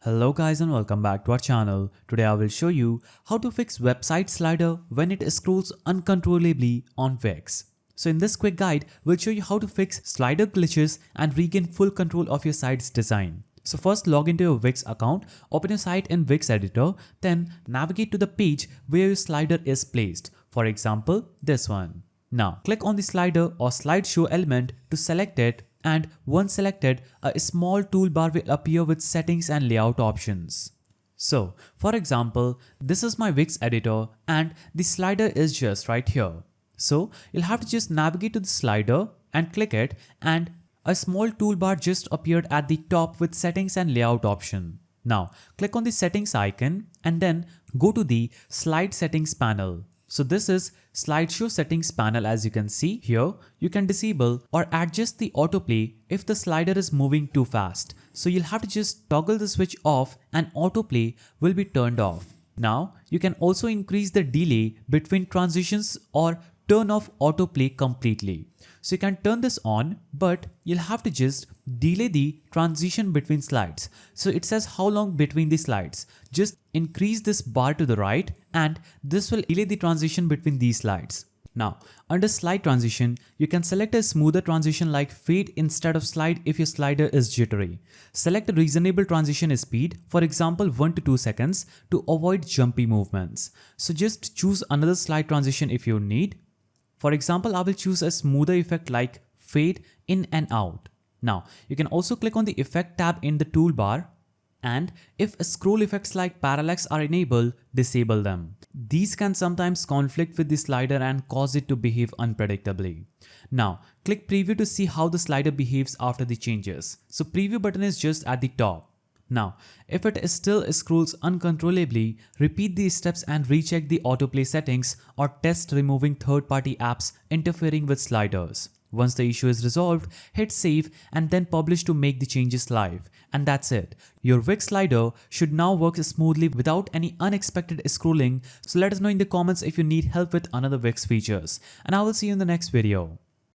Hello guys and welcome back to our channel. Today I will show you how to fix website slider when it scrolls uncontrollably on Wix. So in this quick guide, we'll show you how to fix slider glitches and regain full control of your site's design. So first log into your Wix account, open your site in Wix editor, then navigate to the page where your slider is placed. For example, this one. Now click on the slider or slideshow element to select it, and once selected, a small toolbar will appear with settings and layout options. So for example, this is my Wix editor and the slider is just right here. So you'll have to just navigate to the slider and click it, and a small toolbar just appeared at the top with settings and layout option. Now click on the settings icon and then go to the slide settings panel. So this is slideshow settings panel. As you can see here, you can disable or adjust the autoplay if the slider is moving too fast. So you'll have to just toggle the switch off and autoplay will be turned off. Now you can also increase the delay between transitions or turn off autoplay completely. So you can turn this on, but you'll have to just delay the transition between slides. So it says how long between the slides. Just increase this bar to the right and this will delay the transition between these slides. Now, under slide transition, you can select a smoother transition like fade instead of slide if your slider is jittery. Select a reasonable transition speed, for example 1 to 2 seconds, to avoid jumpy movements. So just choose another slide transition if you need. For example, I will choose a smoother effect like fade in and out. Now, you can also click on the effect tab in the toolbar, and if scroll effects like parallax are enabled, disable them. These can sometimes conflict with the slider and cause it to behave unpredictably. Now, click preview to see how the slider behaves after the changes. So preview button is just at the top. Now, if it still scrolls uncontrollably, repeat these steps and recheck the autoplay settings or test removing third-party apps interfering with sliders. Once the issue is resolved, hit save and then publish to make the changes live. And that's it. Your Wix slider should now work smoothly without any unexpected scrolling. So let us know in the comments if you need help with another Wix features. And I will see you in the next video.